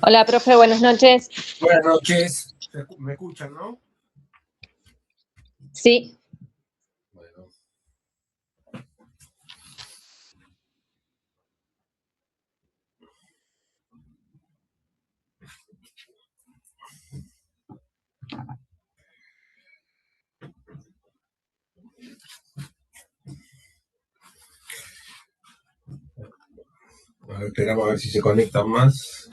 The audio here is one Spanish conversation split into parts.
Hola, profe, buenas noches. Buenas noches. ¿Me escuchan, no? Sí. Bueno. Esperamos a ver si se conectan más.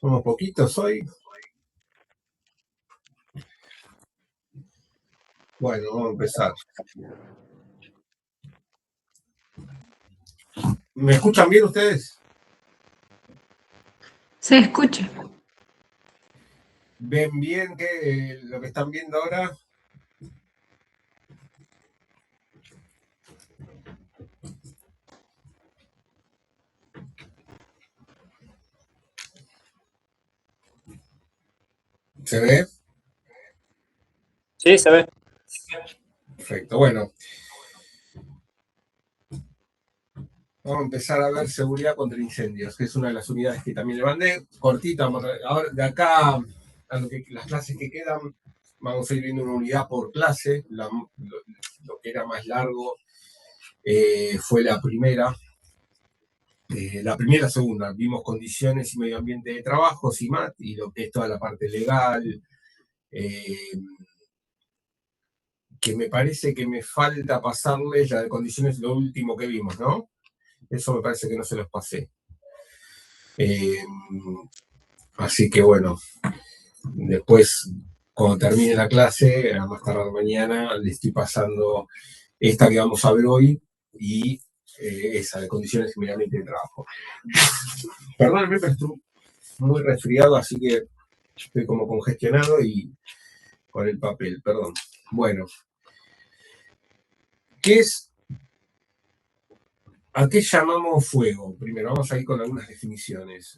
Somos poquitos hoy. Bueno, vamos a empezar. ¿Me escuchan bien ustedes? Se escucha. ¿Ven bien lo que están viendo ahora? ¿Se ve? Sí, se ve. Perfecto, bueno. Vamos a empezar a ver seguridad contra incendios, que es una de las unidades que también le mandé. Cortita, ahora de acá a las clases que quedan, vamos a ir viendo una unidad por clase. Lo que era más largo fue la primera. La primera y la segunda, vimos condiciones y medio ambiente de trabajo, CIMAT, y lo que es toda la parte legal, que me parece que me falta pasarles la de condiciones, lo último que vimos, ¿no? Eso me parece que no se los pasé. Así que bueno, después, cuando termine la clase, a más tardar mañana, le estoy pasando esta que vamos a ver hoy y esa de condiciones y medio ambiente de trabajo. Perdónenme, pero estoy muy resfriado, así que estoy como congestionado y con el papel, perdón. Bueno, ¿a qué llamamos fuego? Primero vamos a ir con algunas definiciones.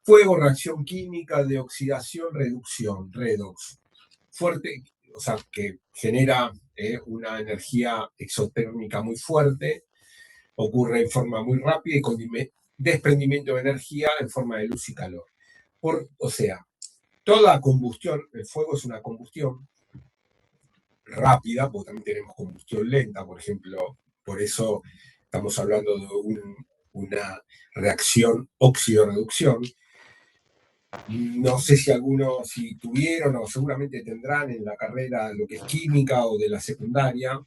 Fuego, reacción química de oxidación, reducción, redox. Fuerte, o sea, que genera una energía exotérmica muy fuerte, ocurre en forma muy rápida y con desprendimiento de energía en forma de luz y calor. O sea, toda combustión, el fuego es una combustión rápida, porque también tenemos combustión lenta, por ejemplo, por eso estamos hablando de una reacción óxido-reducción. No sé si tuvieron o seguramente tendrán en la carrera lo que es química o de la secundaria,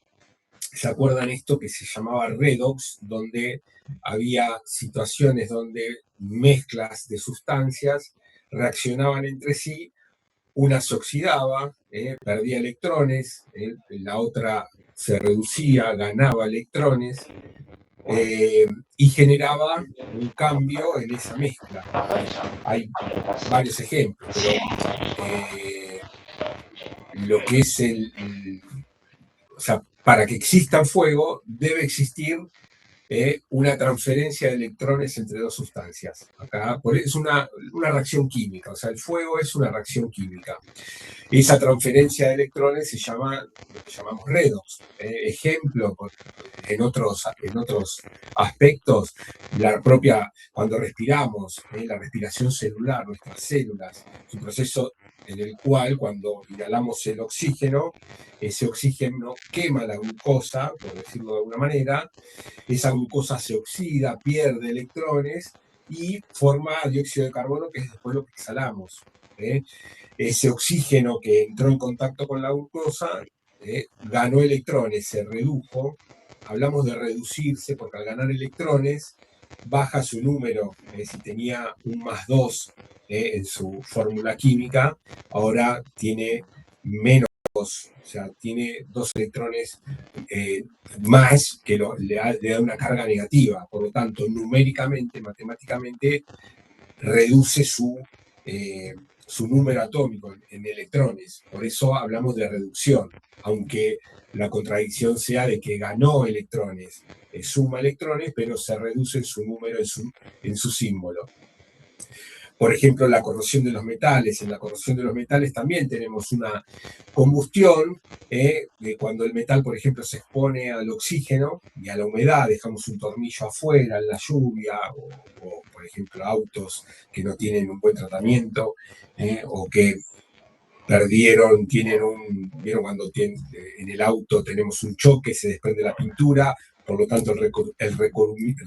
¿se acuerdan esto que se llamaba redox, donde había situaciones donde mezclas de sustancias reaccionaban entre sí? Una se oxidaba, perdía electrones, la otra se reducía, ganaba electrones, y generaba un cambio en esa mezcla. Hay varios ejemplos, pero lo que es o sea, para que exista fuego debe existir una transferencia de electrones entre dos sustancias. Acá es una reacción química, o sea, el fuego es una reacción química. Esa transferencia de electrones se llama lo que llamamos redox. Ejemplo, en otros aspectos, cuando respiramos, la respiración celular, nuestras células, es un proceso en el cual cuando inhalamos el oxígeno, ese oxígeno quema la glucosa, por decirlo de alguna manera, esa glucosa se oxida, pierde electrones y forma dióxido de carbono, que es después lo que exhalamos. Ese oxígeno que entró en contacto con la glucosa ganó electrones, se redujo. Hablamos de reducirse porque al ganar electrones baja su número. Si tenía un más 2 en su fórmula química, ahora tiene menos 2, o sea, tiene 2 electrones más que le da una carga negativa. Por lo tanto, numéricamente, matemáticamente, reduce su número atómico en electrones. Por eso hablamos de reducción, aunque la contradicción sea de que ganó electrones, suma electrones, pero se reduce su número en su símbolo. Por ejemplo, la corrosión de los metales. En la corrosión de los metales también tenemos una combustión, cuando el metal, por ejemplo, se expone al oxígeno y a la humedad, dejamos un tornillo afuera en la lluvia, o por ejemplo, autos que no tienen un buen tratamiento, o que vieron cuando en el auto tenemos un choque, se desprende la pintura, por lo tanto el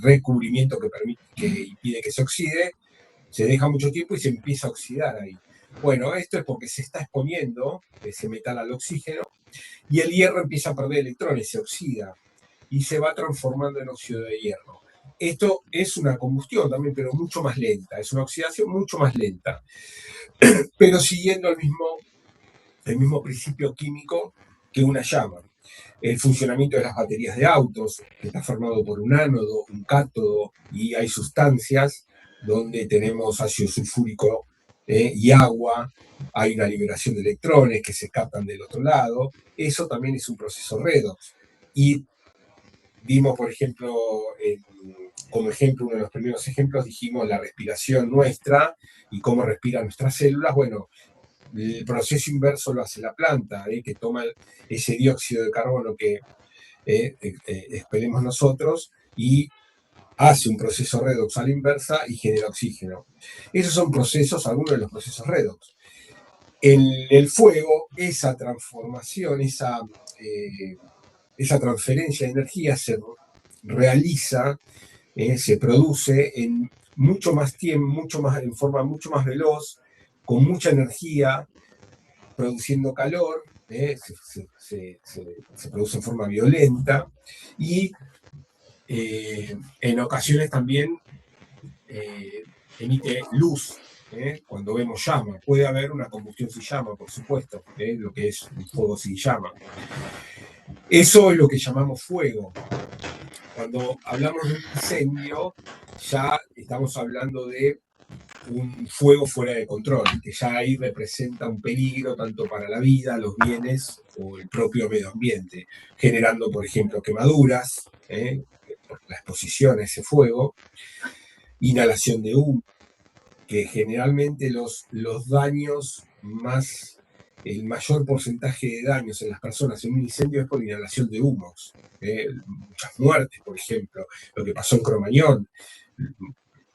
recubrimiento que impide que se oxide, se deja mucho tiempo y se empieza a oxidar ahí. Bueno, esto es porque se está exponiendo ese metal al oxígeno y el hierro empieza a perder electrones, se oxida y se va transformando en óxido de hierro. Esto es una combustión también, pero mucho más lenta, es una oxidación mucho más lenta, pero siguiendo el mismo principio químico que una llama. El funcionamiento de las baterías de autos, que está formado por un ánodo, un cátodo, y hay sustancias donde tenemos ácido sulfúrico y agua, hay una liberación de electrones que se escapan del otro lado. Eso también es un proceso redox. Y vimos, por ejemplo, como ejemplo, uno de los primeros ejemplos, dijimos la respiración nuestra y cómo respiran nuestras células. Bueno, el proceso inverso lo hace la planta, que toma ese dióxido de carbono que expelemos nosotros y hace un proceso redox a la inversa y genera oxígeno. Esos son procesos, algunos de los procesos redox. En el fuego, esa transformación, esa transferencia de energía se realiza, se produce en mucho más tiempo, en forma mucho más veloz, con mucha energía, produciendo calor, se produce en forma violenta y en ocasiones también emite luz. Cuando vemos llama, puede haber una combustión sin llama, por supuesto, lo que es un fuego sin llama. Eso es lo que llamamos fuego. Cuando hablamos de un incendio, ya estamos hablando de un fuego fuera de control, que ya ahí representa un peligro tanto para la vida, los bienes o el propio medio ambiente, generando, por ejemplo, quemaduras, por la exposición a ese fuego, inhalación de humo, que generalmente los daños más, el mayor porcentaje de daños en las personas en un incendio es por inhalación de humos. Muchas muertes, por ejemplo, lo que pasó en Cromañón,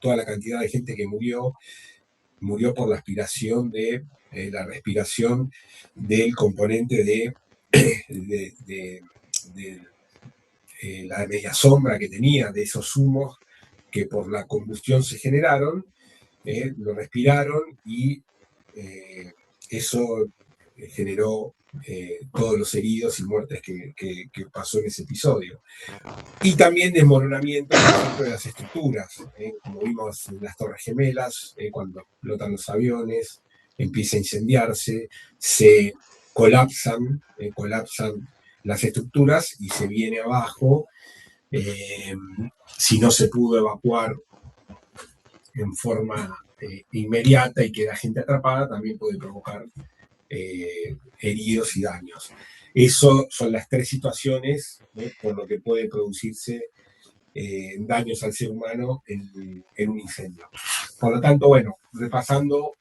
toda la cantidad de gente que murió por la aspiración de la respiración del componente de la media sombra que tenía, de esos humos que por la combustión se generaron, lo respiraron y eso generó todos los heridos y muertes que pasó en ese episodio. Y también desmoronamiento, por ejemplo, de las estructuras, como vimos en las Torres Gemelas, cuando explotan los aviones, empieza a incendiarse, se colapsan las estructuras y se viene abajo. Si no se pudo evacuar en forma inmediata y queda gente atrapada, también puede provocar heridos y daños. Eso son las tres situaciones por lo que puede producirse daños al ser humano en un incendio. Por lo tanto, bueno, repasando,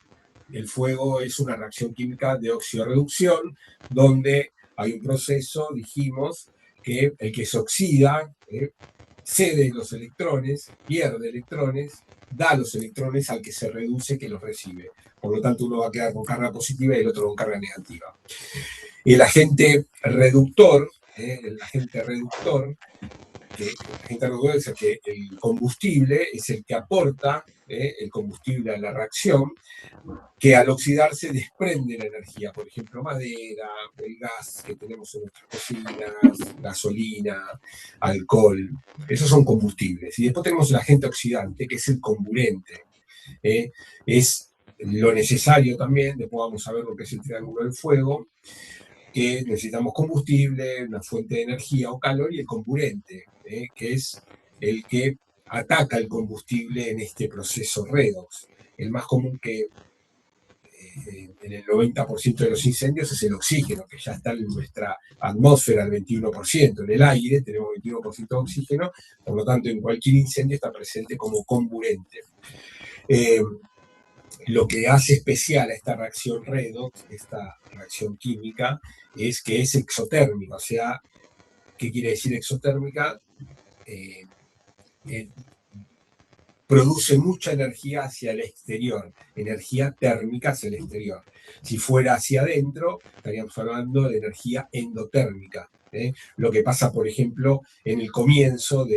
el fuego es una reacción química de oxidorreducción, donde hay un proceso, dijimos, que el que se oxida cede los electrones, pierde electrones, da los electrones al que se reduce, que los recibe. Por lo tanto, uno va a quedar con carga positiva y el otro con carga negativa. El agente reductor, es el que el combustible es el que aporta el combustible a la reacción, que al oxidarse desprende la energía, por ejemplo, madera, el gas que tenemos en nuestras cocinas, gasolina, alcohol, esos son combustibles. Y después tenemos el agente oxidante, que es el comburente. Es lo necesario también, después vamos a ver lo que es el triángulo del fuego, que necesitamos combustible, una fuente de energía o calor, y el comburente, que es el que ataca el combustible en este proceso redox. El más común que en el 90% de los incendios es el oxígeno, que ya está en nuestra atmósfera, el 21%. En el aire tenemos 21% de oxígeno, por lo tanto en cualquier incendio está presente como comburente. Lo que hace especial a esta reacción redox, esta reacción química, es que es exotérmica. O sea, ¿qué quiere decir exotérmica? Produce mucha energía hacia el exterior, energía térmica hacia el exterior. Si fuera hacia adentro, estaríamos hablando de energía endotérmica. Lo que pasa, por ejemplo, en el comienzo,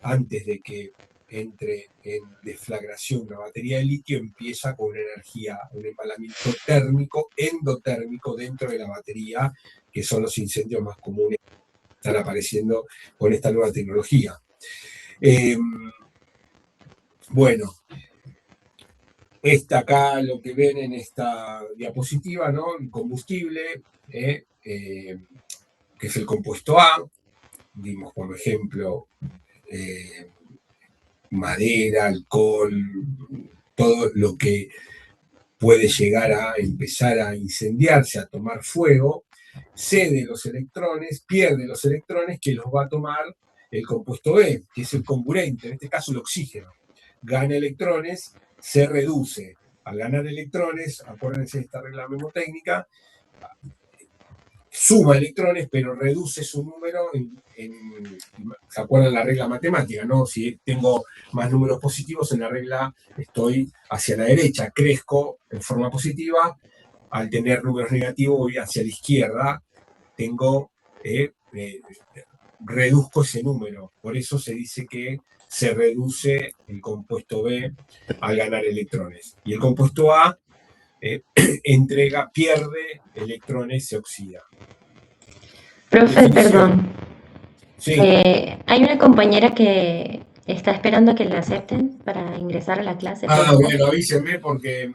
antes de que entre en deflagración una batería de litio, empieza con una energía, un embalamiento térmico, endotérmico dentro de la batería, que son los incendios más comunes que están apareciendo con esta nueva tecnología. Bueno, acá lo que ven en esta diapositiva, ¿no? El combustible, que es el compuesto A, dimos como ejemplo madera, alcohol, todo lo que puede llegar a empezar a incendiarse, a tomar fuego, cede los electrones, pierde los electrones que los va a tomar el compuesto B, que es el comburente, en este caso el oxígeno. Gana electrones, se reduce. Al ganar electrones, acuérdense de esta regla memotécnica, suma electrones, pero reduce su número ¿se acuerdan la regla matemática, no? Si tengo más números positivos, en la regla estoy hacia la derecha, crezco en forma positiva. Al tener números negativos, voy hacia la izquierda, reduzco ese número. Por eso se dice que se reduce el compuesto B al ganar electrones. Y el compuesto A pierde electrones, se oxida. Profe, perdón. Sí. Hay una compañera que está esperando a que la acepten para ingresar a la clase. Bueno, avísenme porque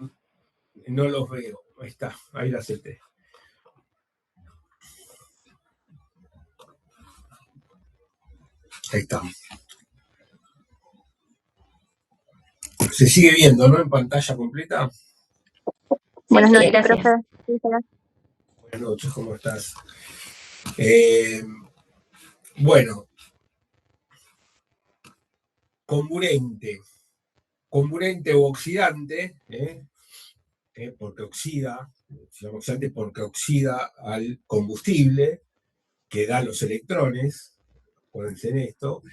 no los veo. Ahí está, ahí la acepté. Ahí está. Se sigue viendo, ¿no? En pantalla completa. Buenas noches, gracias. Buenas noches, ¿cómo estás? Bueno, comburente o oxidante, porque oxida al combustible que da los electrones, acuérdense en esto,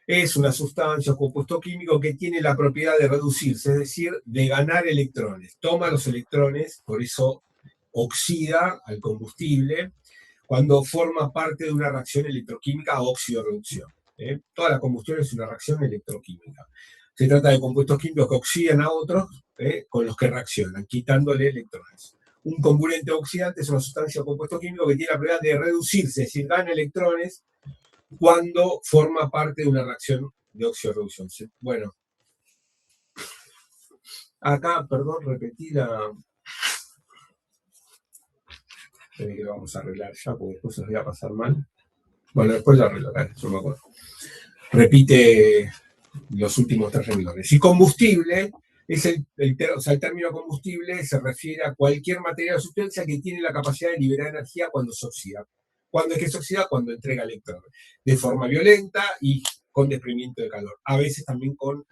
es una sustancia o compuesto químico que tiene la propiedad de reducirse, es decir, de ganar electrones. Toma los electrones, por eso oxida al combustible, cuando forma parte de una reacción electroquímica o oxidorreducción. Toda la combustión es una reacción electroquímica. Se trata de compuestos químicos que oxidan a otros con los que reaccionan, quitándole electrones. Un comburente oxidante es una sustancia o compuesto químico que tiene la propiedad de reducirse, es decir, gana electrones cuando forma parte de una reacción de oxidorreducción. Bueno, acá, perdón, repetí la... Que lo vamos a arreglar ya, porque después se os voy a pasar mal. Bueno, después lo arreglo acá, yo me acuerdo. Repite los últimos 3 renglones. Y combustible es el término combustible se refiere a cualquier material o sustancia que tiene la capacidad de liberar energía cuando se oxida. ¿Cuándo es que se oxida? Cuando entrega electrones. De forma violenta y con desprendimiento de calor. A veces también con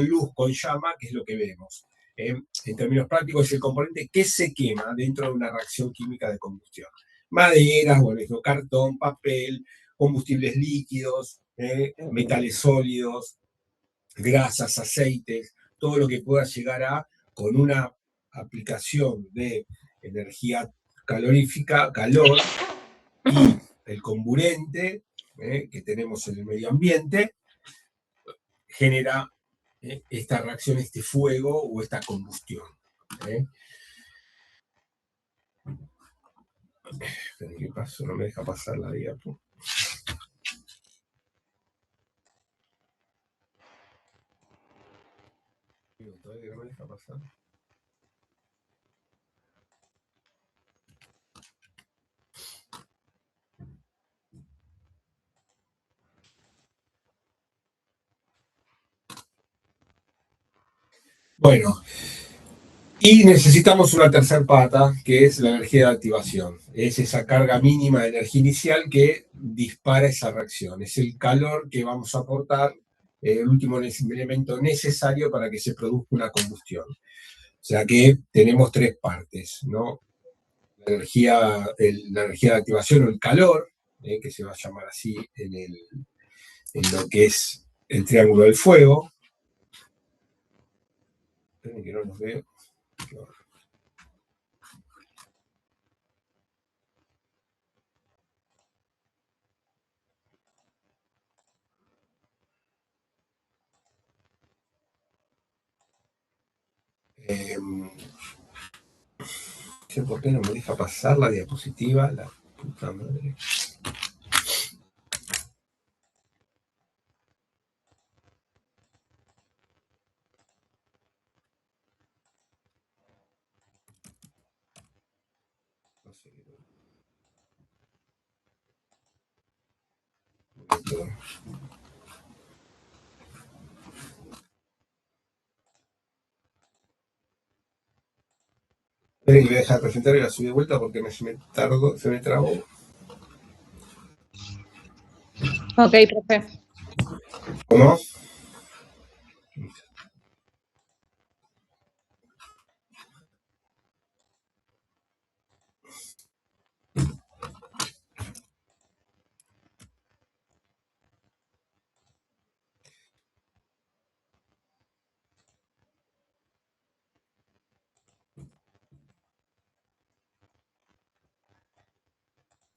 luz, con llama, que es lo que vemos. En términos prácticos, es el componente que se quema dentro de una reacción química de combustión. Maderas, bueno, cartón, papel, combustibles líquidos, metales sólidos, grasas, aceites, todo lo que pueda llegar a, con una aplicación de energía calorífica, calor, y el comburente que tenemos en el medio ambiente, genera esta reacción, este fuego o esta combustión. ¿Qué pasó? No me deja pasar la diapo. Todavía no me deja pasar. Bueno, y necesitamos una tercera pata, que es la energía de activación. Es esa carga mínima de energía inicial que dispara esa reacción. Es el calor que vamos a aportar, el último elemento necesario para que se produzca una combustión. O sea que tenemos tres partes, ¿no? La energía de activación o el calor, que se va a llamar así en lo que es el triángulo del fuego. Esperen que no los veo. ¿Por qué no me deja pasar la diapositiva? La puta madre. No sé. Esperen que voy a dejar de presentar y la subí de vuelta porque se me trabó. Ok, profe. ¿Cómo?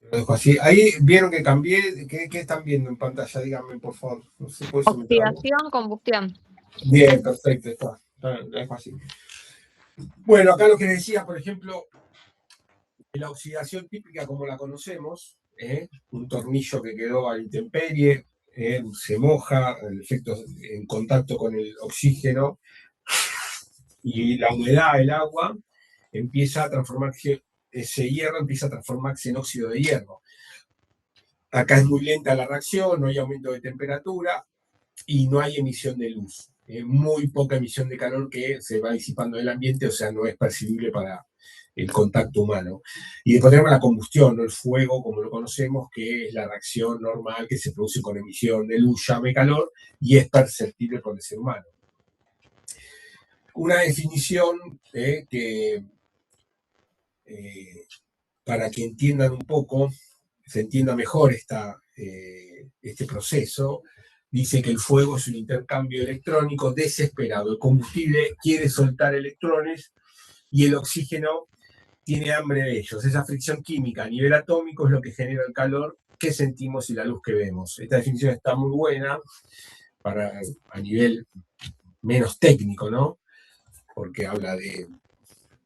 Lo dejo así. Ahí vieron que cambié. ¿Qué están viendo en pantalla? Díganme, por favor. No sé, por eso me trabó. Oxidación, combustión. Bien, perfecto. Está. Lo dejo así. Bueno, acá lo que decía, por ejemplo, la oxidación típica como la conocemos, un tornillo que quedó a la intemperie, se moja, el efecto en contacto con el oxígeno y la humedad, el agua, empieza a transformarse, ese hierro empieza a transformarse en óxido de hierro. Acá es muy lenta la reacción, no hay aumento de temperatura y no hay emisión de luz. Muy poca emisión de calor que se va disipando del ambiente, o sea, no es percibible para el contacto humano. Y después tenemos la combustión, ¿no? El fuego, como lo conocemos, que es la reacción normal que se produce con emisión de luz, llama y calor, y es perceptible por el ser humano. Una definición que, para que entiendan un poco, se entienda mejor este proceso, dice que el fuego es un intercambio electrónico desesperado. El combustible quiere soltar electrones y el oxígeno tiene hambre de ellos. Esa fricción química a nivel atómico es lo que genera el calor que sentimos y la luz que vemos. Esta definición está muy buena a nivel menos técnico, ¿no? Porque habla de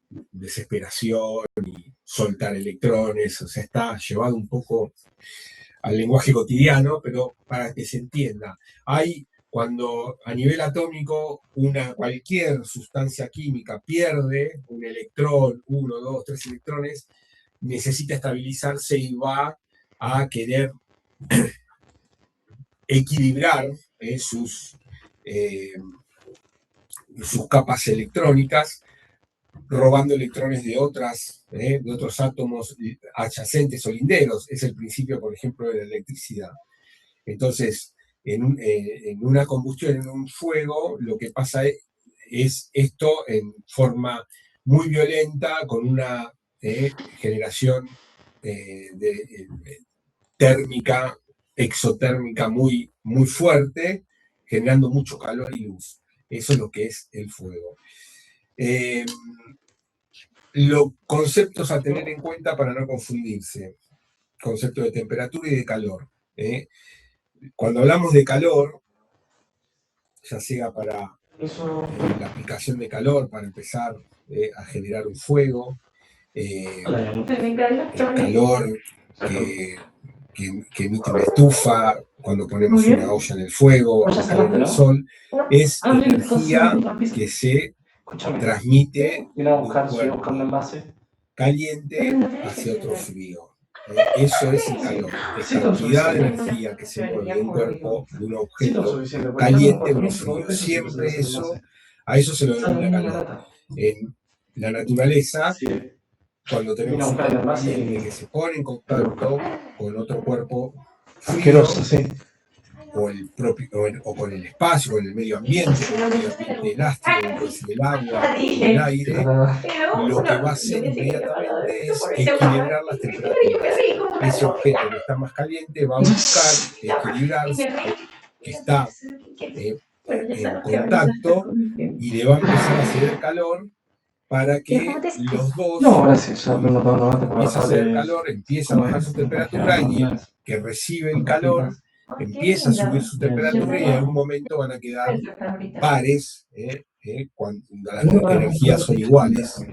desesperación y soltar electrones, o sea, está llevado un poco al lenguaje cotidiano, pero para que se entienda. Cuando a nivel atómico cualquier sustancia química pierde un electrón, 1, 2, 3 electrones, necesita estabilizarse y va a querer equilibrar sus capas electrónicas, robando electrones de otros átomos adyacentes o linderos. Es el principio, por ejemplo, de la electricidad. Entonces, en una combustión, en un fuego, lo que pasa es esto en forma muy violenta, con una generación térmica, exotérmica muy, muy fuerte, generando mucho calor y luz. Eso es lo que es el fuego. Los conceptos a tener en cuenta para no confundirse. Concepto de temperatura y de calor. Cuando hablamos de calor, ya sea para la aplicación de calor, para empezar a generar un fuego, el calor que emite una estufa, cuando ponemos una olla en el fuego, el calor del sol, es energía que se transmite de un cuerpo caliente hacia otro frío. Eso es el calor, es cantidad de energía que se mueve de un cuerpo, de un objeto caliente a uno frío. Siempre eso, a eso se lo denomina calor. En la naturaleza, cuando tenemos un cuerpo caliente que se pone en contacto con otro cuerpo frío, o con el espacio, con el medio ambiente elástico, como puede ser el agua, el aire, lo que va a hacer inmediatamente es equilibrar las temperaturas. Ese objeto que está más caliente va a buscar equilibrarse, que está en contacto, y le va a empezar a ceder calor para que los dos empieza a hacer calor, empieza a bajar su temperatura, y el que recibe el calor empieza a subir su temperatura, y en algún momento van a quedar pares cuando las energías son iguales.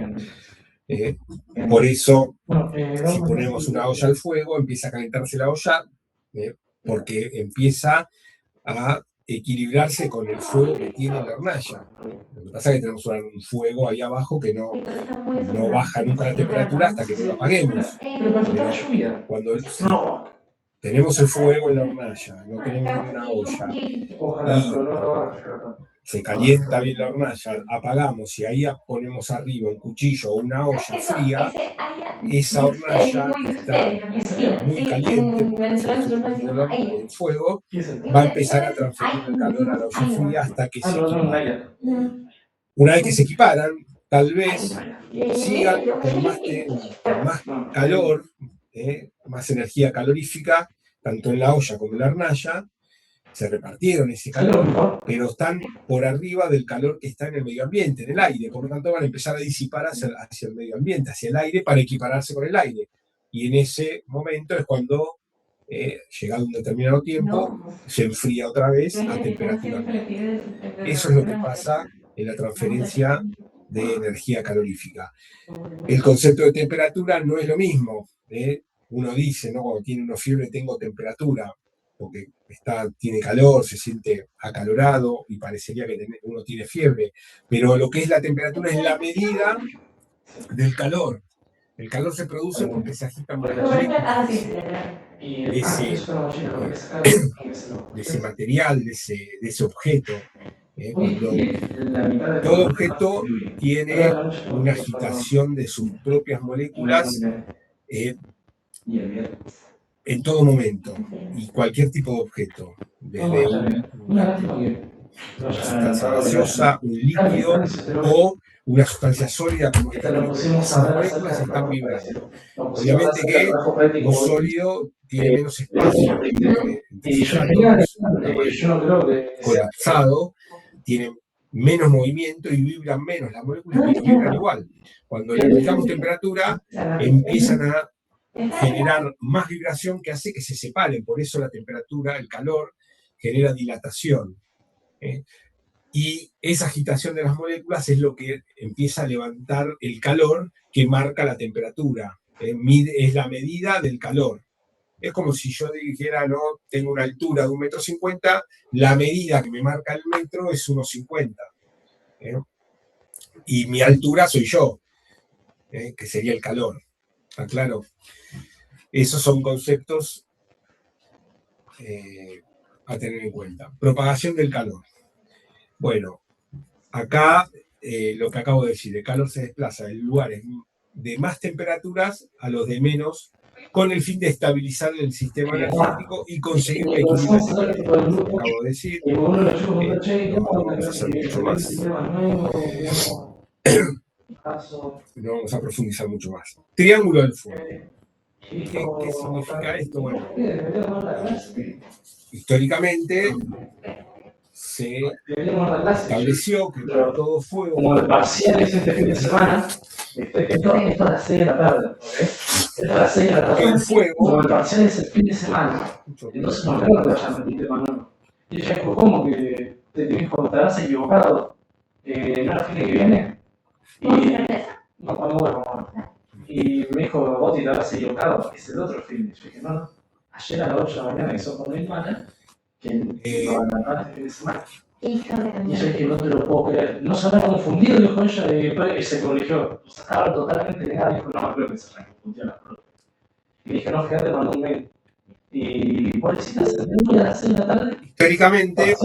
Por eso, si ponemos una olla al fuego, empieza a calentarse la olla, porque empieza a equilibrarse con el fuego que tiene la hornalla. Lo que pasa es que tenemos un fuego ahí abajo que no baja nunca la temperatura hasta que no lo apaguemos. Pero cuando tenemos el fuego en la hornalla, no tenemos una olla, y se calienta bien la hornalla, apagamos y ahí ponemos arriba un cuchillo o una olla fría, esa hornalla que está muy caliente, el fuego va a empezar a transferir el calor a la olla fría hasta que se equiparen. Una vez que se equiparan, tal vez sigan con más calor, más energía calorífica, tanto en la olla como en la hornalla. Se repartieron ese calor, pero están por arriba del calor que está en el medio ambiente, en el aire. Por lo tanto, van a empezar a disipar hacia el medio ambiente, hacia el aire, para equipararse con el aire. Y en ese momento es cuando, llegado un determinado tiempo, se enfría otra vez a temperatura ambiente. Eso es lo que pasa en la transferencia de energía calorífica. El concepto de temperatura no es lo mismo. Uno dice, ¿no? Cuando tiene uno fiebre, tengo temperatura, porque tiene calor, se siente acalorado y parecería que uno tiene fiebre. Pero lo que es la temperatura es la medida del calor. El calor se produce porque se agitan moléculas de ese material, de ese objeto. Cuando todo objeto tiene una agitación de sus propias moléculas en todo momento, y cualquier tipo de objeto, desde una sustancia gaseosa, un líquido o una sustancia sólida como esta, las moléculas están vibrando. Obviamente que un sólido tiene menos espacio entre sus átomos, colapsado, tiene menos movimiento y vibran menos las moléculas, pero vibran igual. Cuando le aplicamos temperatura, empiezan a generar más vibración que hace que se separen. Por eso la temperatura, el calor, genera dilatación. Y esa agitación de las moléculas es lo que empieza a levantar el calor que marca la temperatura. Es la medida del calor. Es como si yo dijera, no, tengo una altura de 1,50 m, la medida que me marca el metro es 1,50 m. Y mi altura soy yo, que sería el calor. ¿Está claro? Esos son conceptos a tener en cuenta. Propagación del calor. Bueno, acá lo que acabo de decir, el calor se desplaza de lugares de más temperaturas a los de menos con el fin de estabilizar el sistema energético y conseguir un equilibrio energético. Como acabo de decir, no vamos a hacer mucho más. No vamos a profundizar mucho más. Triángulo del fuego. ¿Qué significa esto? Bueno, históricamente se estableció que para todo fuego, como el parcial es este fin de semana, esto a las 6 de la tarde, ¿ok? Esto a las 6 de la tarde. el fuego, Como el parcial es el fin de semana, entonces no creo que vayan a repetir manual. Y ella dijo, ¿cómo que te dijo, te has equivocado? ¿No era el fin de que viene? Y no, cuando vuelvo. Y me dijo, vos te habrás equivocado, es el otro fin. Yo dije, no, ayer a las 8 de la mañana que son con mi hermana, que lo adelantaron este fin de semana. Y yo dije, no te lo puedo creer. No se habrá confundido, dijo ella, y se corrigió. Estaba totalmente negada, dijo, no, creo que se reconfundió la prueba. Y dije, no, fíjate, mandó un mail. Y pobrecita, se terminó a las 6 de la tarde. Históricamente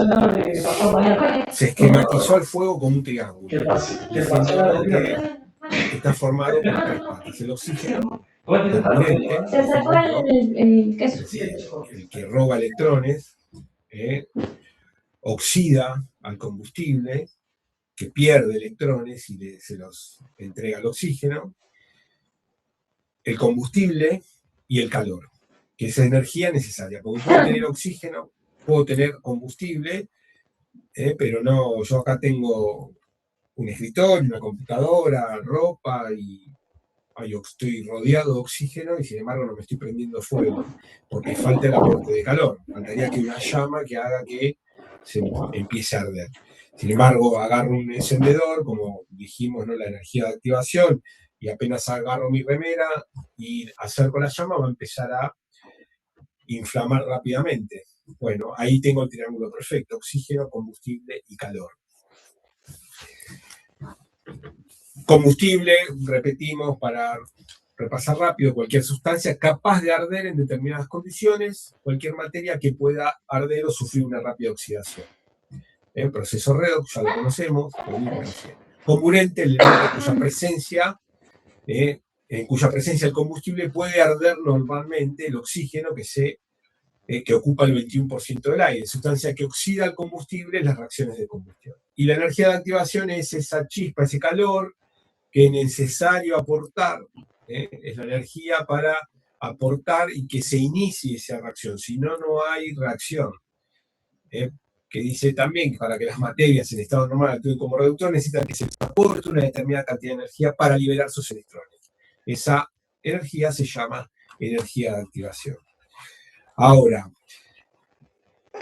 se esquematizó el fuego como un triángulo. Diciendo que está formado por tres partes. El oxígeno, componente, Se sacó el queso. el que roba electrones, oxida al combustible, que pierde electrones y se los entrega al oxígeno, el combustible y el calor, que es energía necesaria. Porque puedo tener oxígeno, puedo tener combustible, pero no, yo acá tengo un escritorio, una computadora, ropa y yo estoy rodeado de oxígeno y sin embargo no me estoy prendiendo fuego porque falta el aporte de calor. Faltaría que una llama que haga que se empiece a arder. Sin embargo, agarro un encendedor, como dijimos, ¿no? La energía de activación, y apenas agarro mi remera y acerco la llama, va a empezar a inflamar rápidamente. Bueno, ahí tengo el triángulo perfecto: oxígeno, combustible y calor. Combustible, repetimos para repasar rápido, cualquier sustancia capaz de arder en determinadas condiciones, cualquier materia que pueda arder o sufrir una rápida oxidación. El proceso redox, ya lo conocemos. Comburente, el elemento en cuya presencia el combustible puede arder normalmente el oxígeno que ocupa el 21% del aire, sustancia que oxida el combustible en las reacciones de combustión. Y la energía de activación es esa chispa, ese calor que es necesario aportar, es la energía para aportar y que se inicie esa reacción, si no, no hay reacción. Que dice también que para que las materias en estado normal actúen como reductor necesitan que se aporte una determinada cantidad de energía para liberar sus electrones. Esa energía se llama energía de activación. Ahora,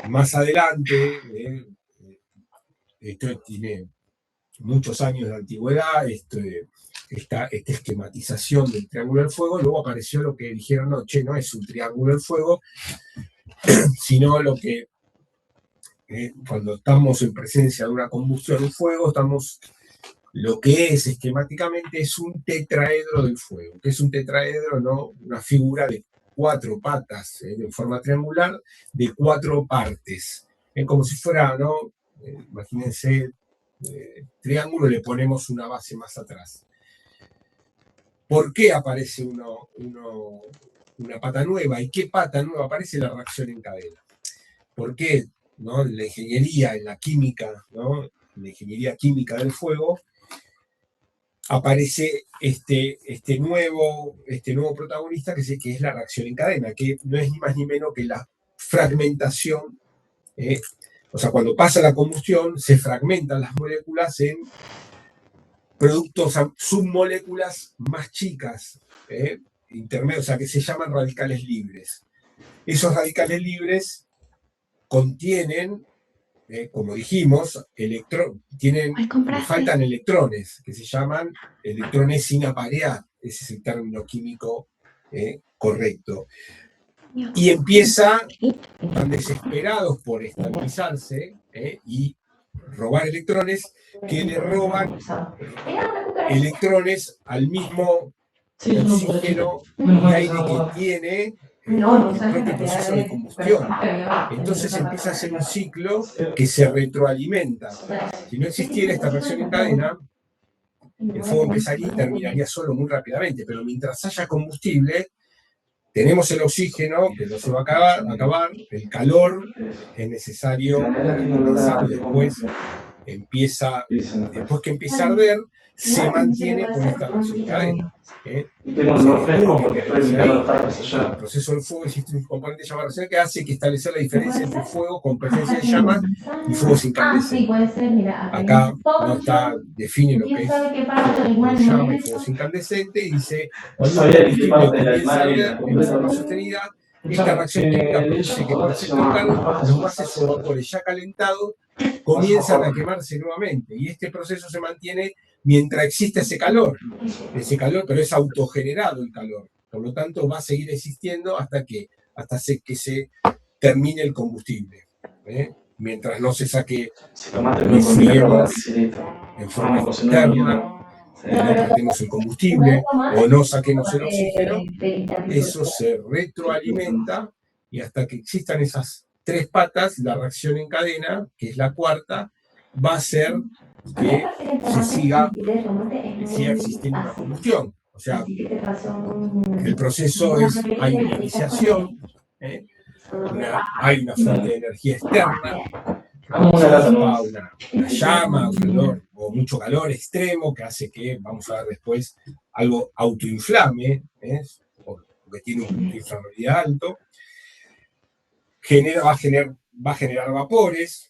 más adelante, esto tiene muchos años de antigüedad, esta esquematización del triángulo del fuego, luego apareció lo que dijeron, no, no es un triángulo del fuego, sino lo que, cuando estamos en presencia de una combustión del fuego, lo que es esquemáticamente es un tetraedro del fuego. ¿Qué es un tetraedro? ¿No? Una figura de 4 patas, en forma triangular, de 4 partes. Como si fuera, ¿no? Imagínense, triángulo, le ponemos una base más atrás. ¿Por qué aparece una pata nueva? ¿Y qué pata nueva aparece? La reacción en cadena. ¿Por qué? ¿No? En la ingeniería, en la química, ¿no? En la ingeniería química del fuego, aparece este nuevo protagonista que es la reacción en cadena, que no es ni más ni menos que la fragmentación. O sea, cuando pasa la combustión, se fragmentan las moléculas en productos, submoléculas más chicas, intermedios, o sea, que se llaman radicales libres. Esos radicales libres contienen, como dijimos, faltan electrones, que se llaman electrones sin aparear. Ese es el término químico correcto. Y están desesperados por estabilizarse y robar electrones, que le roban electrones al mismo oxígeno y aire que tiene el propio proceso de combustión. Entonces empieza a ser un ciclo que se retroalimenta. Si no existiera esta reacción en cadena, el fuego empezaría y terminaría solo muy rápidamente, pero mientras haya combustible, tenemos el oxígeno, que no se va a acabar, el calor es necesario para condensar, y después que empieza a arder, se mantiene por esta reacción en cadena. Y tengo un refresco porque estoy limpiando los tarros En el allá. proceso del fuego existe un componente llamado reacción que hace que establecer la diferencia entre fuego con presencia de llamas y fuego sin incandescente. puede ser, mira, Acá define lo que es fuego de llama y fuego sin incandescente, y dice, No cuando sabía el que qué combustible parte de la comienza a imagen arder en forma sostenida, esta reacción química produce que por efecto del calor los gases o vapores ya calentados comienzan a quemarse nuevamente, y este proceso se mantiene mientras existe ese calor, pero es autogenerado el calor, por lo tanto va a seguir existiendo hasta que se termine el combustible, mientras no se saque lo enfriemos en forma externa, no tratemos el combustible o no saquemos el oxígeno, eso se retroalimenta, y hasta que existan esas tres patas, la reacción en cadena, que es la cuarta, va a hacer que siga existiendo una combustión. O sea, el proceso hay una iniciación, hay una fuente de energía externa, una llama, un calor, o mucho calor extremo que hace que, vamos a ver después, algo autoinflame, porque tiene un punto de inflamabilidad alto, va a generar vapores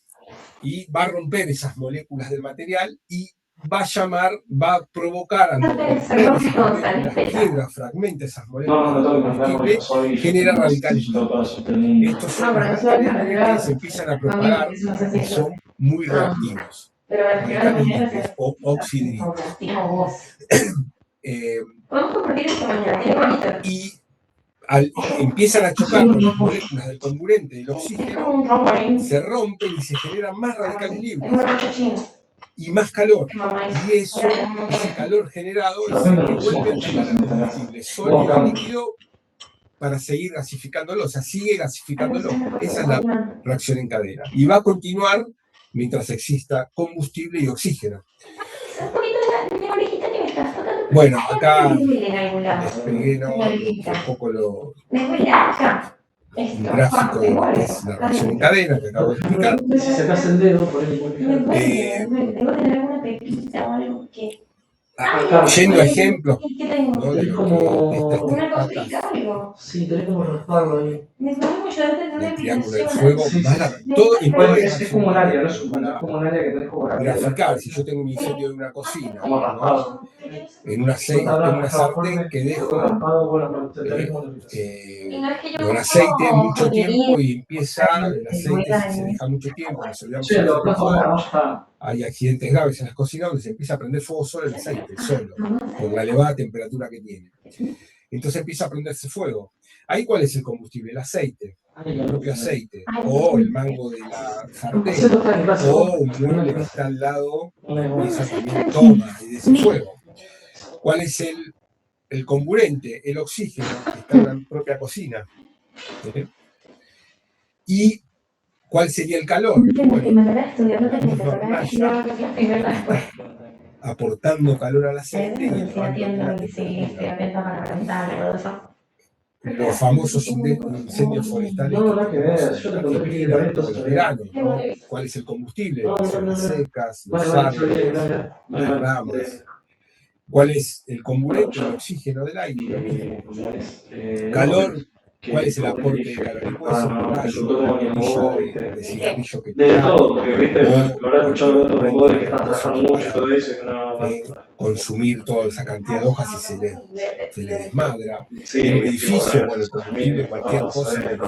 y va a romper esas moléculas del material y va a provocar, al romper las piedras, fragmenta esas moléculas del combustible, genera radicales libres. Estos son radicales libres que se empiezan a propagar y son muy reactivos. Radicales libres o oxidridos. Y empiezan a chocar con las moléculas del comburente del oxígeno, se rompen y se generan más radicales libres y más calor. Y ese calor generado es el que vuelve a alterar el combustible sólido a líquido para seguir gasificándolo, o sea, sigue gasificándolo. Esa es la reacción en cadena. Y va a continuar mientras exista combustible y oxígeno. Bueno, acá les pegué un poco un gráfico de lo que es la reacción en cadena que acabo de explicar. Si sacas el dedo, por ahí Debo tener alguna pepita o algo que... Yendo a ejemplos, ¿no? de Una cosita, algo. Sí, tenés como rasparlo ahí. Me fue mucho antes de una el triángulo del aplicación. fuego, Sí, todo en toda Es como un área, ¿no? Es como un área que tenés como graficar. Si yo tengo un incendio de una cocina, como raspado. en una sartén que dejo con aceite mucho tiempo y empieza el aceite, si se deja mucho tiempo, hay accidentes graves en las cocinas donde se empieza a prender fuego solo el aceite, solo, por la elevada temperatura que tiene. Entonces empieza a prenderse fuego. Ahí, ¿cuál es el combustible? El aceite, el propio aceite, o el mango de la sartén, o un mueble que está al lado, y esa también toma de ese fuego. ¿Cuál es el comburente? El oxígeno, que está en la propia cocina. ¿Y cuál sería el calor? Bueno, aportando calor al aceite y elevando la temperatura. Los famosos incendios forestales en los veranos, ¿no? ¿Cuál es el combustible? Las zonas secas, los árboles, las ramas. ¿Cuál es el comburente? El oxígeno del aire. Calor. ¿Cuál es el aporte de calor? Y puede ser un rayo, de cigarrillo que de todo, porque viste, lo habrá escuchado de otros vendedores que están trabajando mucho y todo eso, que no... consumir toda esa cantidad de hojas y se le desmadra. Sí, en un edificio, bueno, el combustible, cualquier cosa en el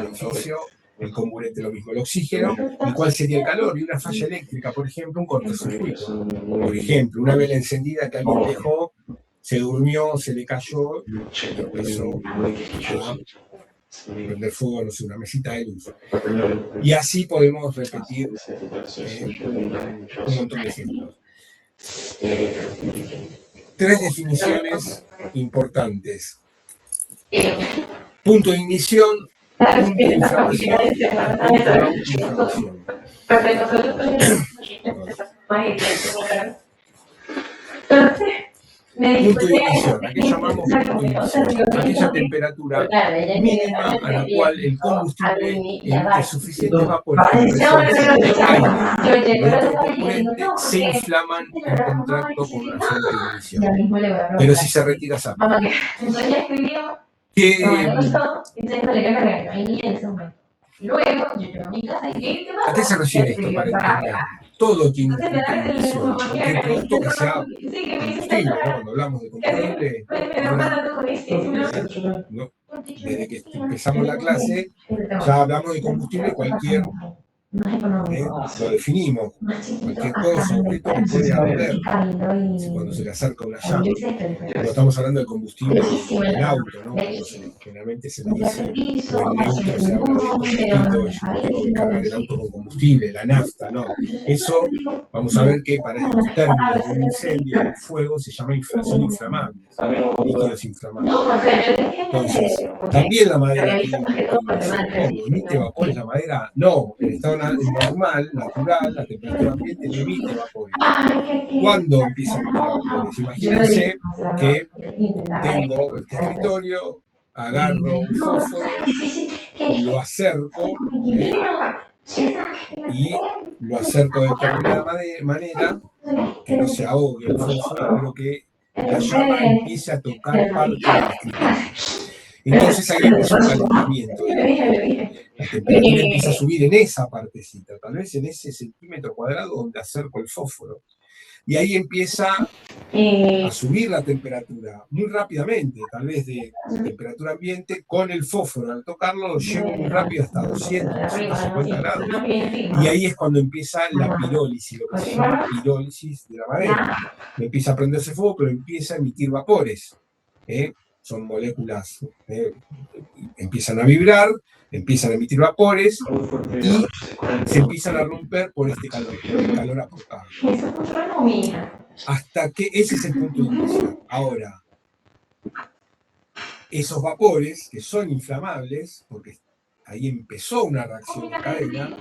edificio, el comburente lo mismo, el oxígeno. ¿Y cuál sería el calor? Y una falla eléctrica, por ejemplo, un cortocircuito. Por ejemplo, una vela encendida que alguien dejó, se durmió, se le cayó, empezó a prender fuego, no sé, una mesita de luz. Y así podemos repetir un montón de ejemplos. 3 definiciones importantes. Punto de ignición, punto de inflamación, punto de autoinflamación. Punto de ignición, ¿a qué llamamos punto de ignición? Aquella temperatura mínima a la cual el combustible emite suficientes vapores que presencia de aire y otro componente se inflaman en contacto con la fuente de ignición. Pero si se retira esa parte. ¿A qué se refiere esto para entender? Todo tiene un punto de ignición. Cualquier producto que sea combustible, ¿no? Cuando hablamos de combustible, ¿no? Desde que empezamos la clase, ya hablamos de combustible, cualquier, lo definimos, cualquier cosa, objeto que puede arder cuando se le acerca una llama. Cuando estamos hablando de combustible del auto, ¿no? Generalmente se le dice, o en el auto se habla de combustible, de cargar el auto con combustible, la nafta, ¿no? Eso, vamos a ver que para estos términos de un incendio, un fuego, se llama son inflamables, líquidos inflamables. Entonces, también la madera emite vapores, la madera no, en estado normal, natural, la temperatura ambiente no emite vapores. ¿Cuándo empieza a emitir vapores? Imagínense que tengo este escritorio, agarro un fósforo, lo acerco y lo acerco de determinada manera que no se ahogue el fósforo, pero que la llama empiece a tocar parte del escritorio. Entonces ahí empieza un calentamiento. La temperatura empieza a subir en esa partecita, tal vez en ese centímetro cuadrado donde acerco el fósforo. Y ahí empieza a subir la temperatura muy rápidamente, tal vez de temperatura ambiente, con el fósforo. Al tocarlo lo llevo muy rápido hasta 200, 250 grados. Y ahí es cuando empieza la pirólisis, lo que se llama pirólisis de la madera. No empieza a prenderse fuego, pero empieza a emitir vapores. Son moléculas, empiezan a vibrar, empiezan a emitir vapores y se empiezan a romper por este calor, por el calor aportado. Hasta que ese es el punto de ignición. Ahora, esos vapores que son inflamables, porque ahí empezó una reacción de cadena,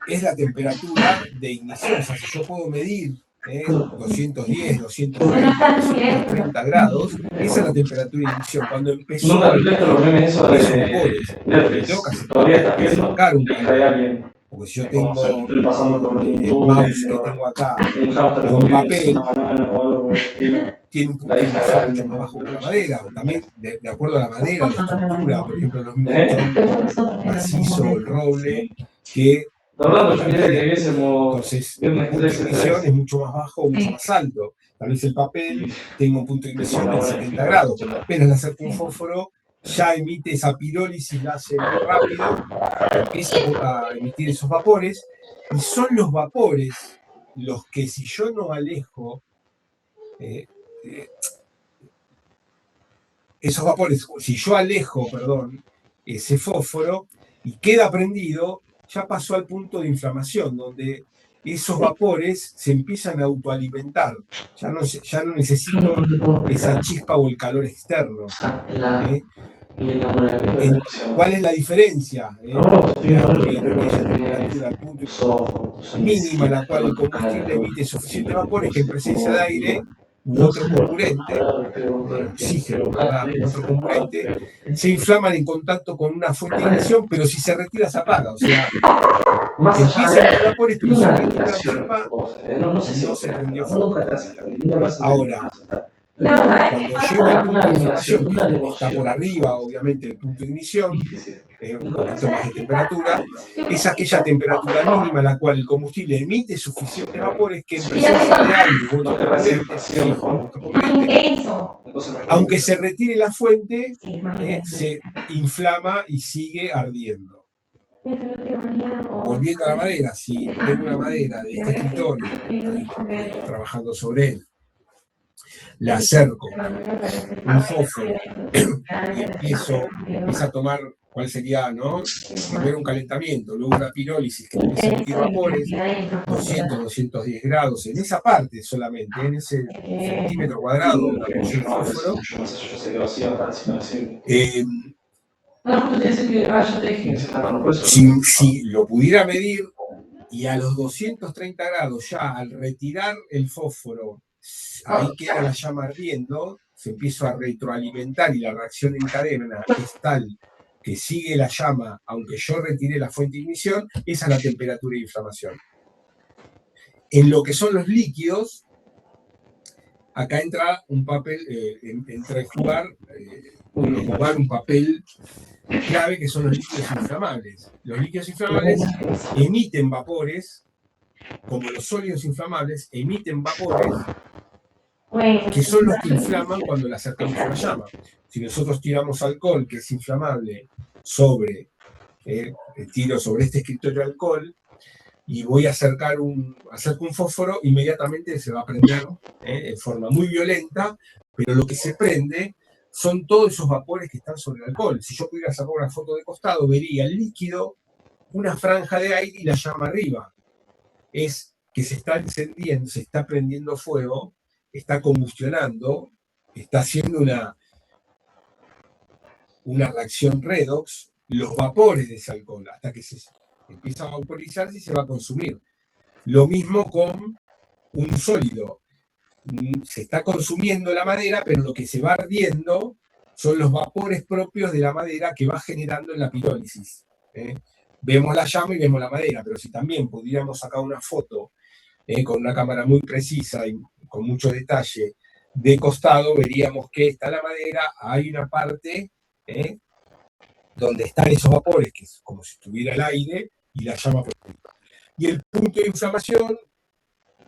es la temperatura de ignición. O sea, si yo puedo medir 210, 220, 230 grados, esa es la temperatura de ignición. Cuando empezó esos vapores, tengo que sacar un calor. Porque si yo tengo el mouse que tengo acá, con papel, tiene un punto de ignición mucho más bajo que la madera. También, de acuerdo a la madera, la estructura, por ejemplo, los mismos macizo, el roble, que entonces el punto de ignición es mucho más bajo o mucho más alto. Tal vez el papel tenga un punto de ignición de 70 grados, pero apenas le acerco un fósforo, ya emite esa pirólisis, la hace muy rápido, empieza a emitir esos vapores, y son los vapores los que, si yo no alejo esos vapores, si yo alejo, ese fósforo y queda prendido, ya pasó al punto de inflamación, donde esos vapores se empiezan a autoalimentar. Ya no necesito esa chispa o el calor externo. ¿Cuál es la diferencia? La temperatura mínima a la cual el combustible emite suficientes vapores que en presencia de aire u otro comburente, oxígeno, otro comburente, se inflaman en contacto con una fuente de ignición, pero si se retira se apaga. O sea, empieza a emitir vapores, pero si se retira la chispa, no se prendió fuego. Ahora, cuando llega al punto de inflamación, que está por arriba, obviamente, del punto de ignición, un poquito más de temperatura, es aquella temperatura mínima a la cual el combustible emite suficientes vapores que en presencia de aire, aunque se retire la fuente, se inflama y sigue ardiendo. Volviendo a la madera, si tengo una madera de este escritorio, trabajando sobre él, le acerco un fósforo y empieza a tomar, ¿cuál sería, no? Primero un calentamiento, luego una pirólisis que empieza a emitir vapores, 200, 210 grados, en esa parte solamente, en ese centímetro cuadrado donde apoyé el fósforo. Si lo pudiera medir y a los 230 grados ya al retirar el fósforo, ahí queda la llama ardiendo, se empieza a retroalimentar y la reacción en cadena es tal que sigue la llama, aunque yo retire la fuente de ignición, esa es la temperatura de inflamación. En lo que son los líquidos, acá entra un papel, entra en jugar un papel clave que son los líquidos inflamables. Los líquidos inflamables emiten vapores, como los sólidos inflamables emiten vapores que son los que inflaman cuando le acercamos a la llama. Si nosotros tiramos alcohol, que es inflamable, tiro sobre este escritorio alcohol y voy a acerco un fósforo, inmediatamente se va a prender de forma muy violenta, pero lo que se prende son todos esos vapores que están sobre el alcohol. Si yo pudiera sacar una foto de costado, vería el líquido, una franja de aire y la llama arriba. Es que se está encendiendo, se está prendiendo fuego, está combustionando, está haciendo una reacción redox, los vapores de ese alcohol, hasta que se empieza a vaporizarse y se va a consumir. Lo mismo con un sólido. Se está consumiendo la madera, pero lo que se va ardiendo son los vapores propios de la madera que va generando en la pirólisis. Vemos la llama y vemos la madera, pero si también pudiéramos sacar una foto con una cámara muy precisa y con mucho detalle de costado, veríamos que está la madera, hay una parte donde están esos vapores, que es como si estuviera el aire, y la llama por arriba. Y el punto de inflamación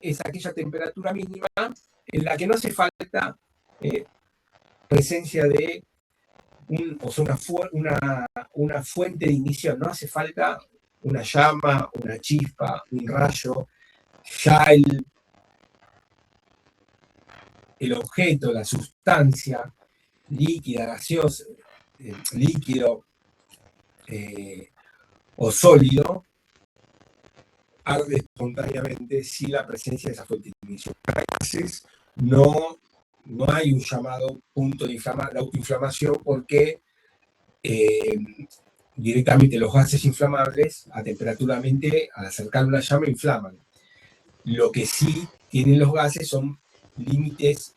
es aquella temperatura mínima en la que no hace falta presencia de una fuente de ignición, no hace falta una llama, una chispa, un rayo. Ya el objeto, la sustancia líquida, gaseosa, líquido o sólido, arde espontáneamente sin la presencia de esa fuente de ignición. Para gases no hay un llamado punto de autoinflamación porque directamente los gases inflamables a temperatura ambiente, al acercar una llama, inflaman. Lo que sí tienen los gases son límites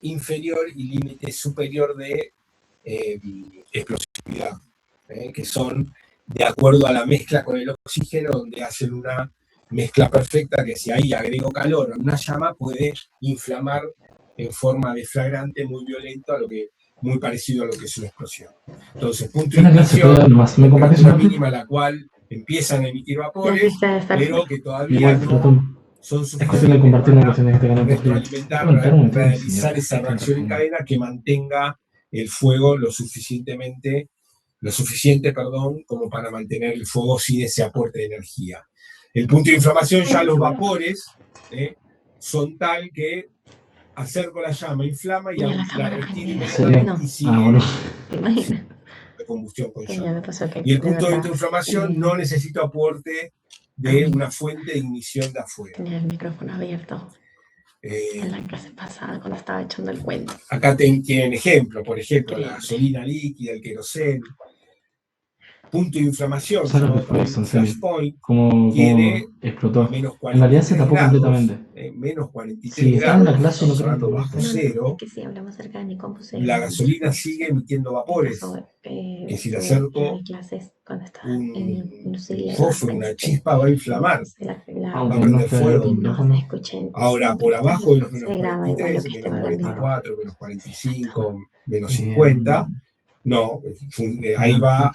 inferior y límites superior de explosividad, que son de acuerdo a la mezcla con el oxígeno, donde hacen una mezcla perfecta que si ahí agrego calor a una llama puede inflamar en forma deflagrante muy violento, muy parecido a lo que es una explosión. Entonces, punto de ignición, temperatura mínima a la cual empiezan a emitir vapores, pero que todavía no son suficientes para retroalimentar, realizar esa reacción en cadena que mantenga el fuego lo suficiente como para mantener el fuego sin ese aporte de energía. El punto de inflamación, ya los vapores son tal que acerco la llama, inflama y la retiro inmediatamente y sigue de combustión con llama. Y el punto de inflamación no necesita aporte de una fuente de ignición de afuera. Tenía el micrófono abierto en la clase pasada cuando estaba echando el cuento. Acá tienen ejemplo, por ejemplo, la gasolina líquida, el queroseno. Punto de inflamación, flashpoint, tiene explotó. menos 43 en realidad se tapó grados, completamente. menos 43 sí, grados, en la clase no hablando bajo cero. Que si hablamos acerca de La gasolina sigue emitiendo vapores, que si le acerco un fósforo, una chispa, va a inflamar, va a prender fuego. Ahora, por abajo de los menos 43, menos 44, menos 45, menos 50, no, ahí va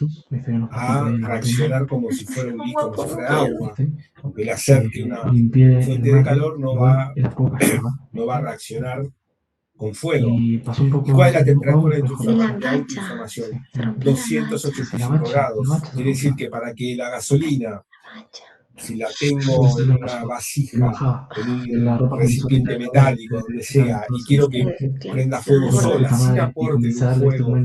a reaccionar como si fuera un líquido, como si fuera agua. Aunque le acerque una fuente de calor, no va a reaccionar con fuego. ¿Y cuál es la temperatura de tu inflamación? 285 grados. Quiere decir que para que la gasolina, si la tengo en una vasija, en un recipiente metálico, donde sea, y quiero que prenda fuego sola, sin aporte de un fuego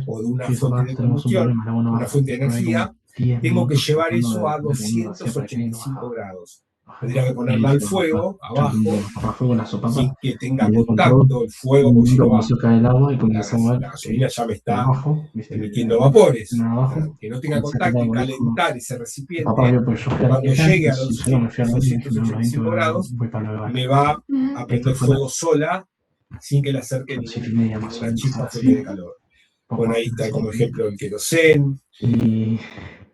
o de una fuente de combustión, una fuente de energía, tengo que llevar eso a 285 grados. Tendría que ponerla al fuego, abajo, Papá fue con la sopa. sin que tenga Luego con contacto el fuego, porque si no va, comenzó a caer el agua y comenzamos a ver la gasolina ya me está abajo, ¿viste? emitiendo vapores. Abajo. Que no tenga contacto y calentar ese recipiente, Papá vio, pues yo fui a la cuando mesa, llegue a y los yo me fui a la mesa, 285 grados, voy para la me va a prender Esto fue fuego sola, sin que le acerque Son 7:30 más o ninguna menos, chispa así. fuerte de calor. Bueno, ahí está como ejemplo el querosén, Y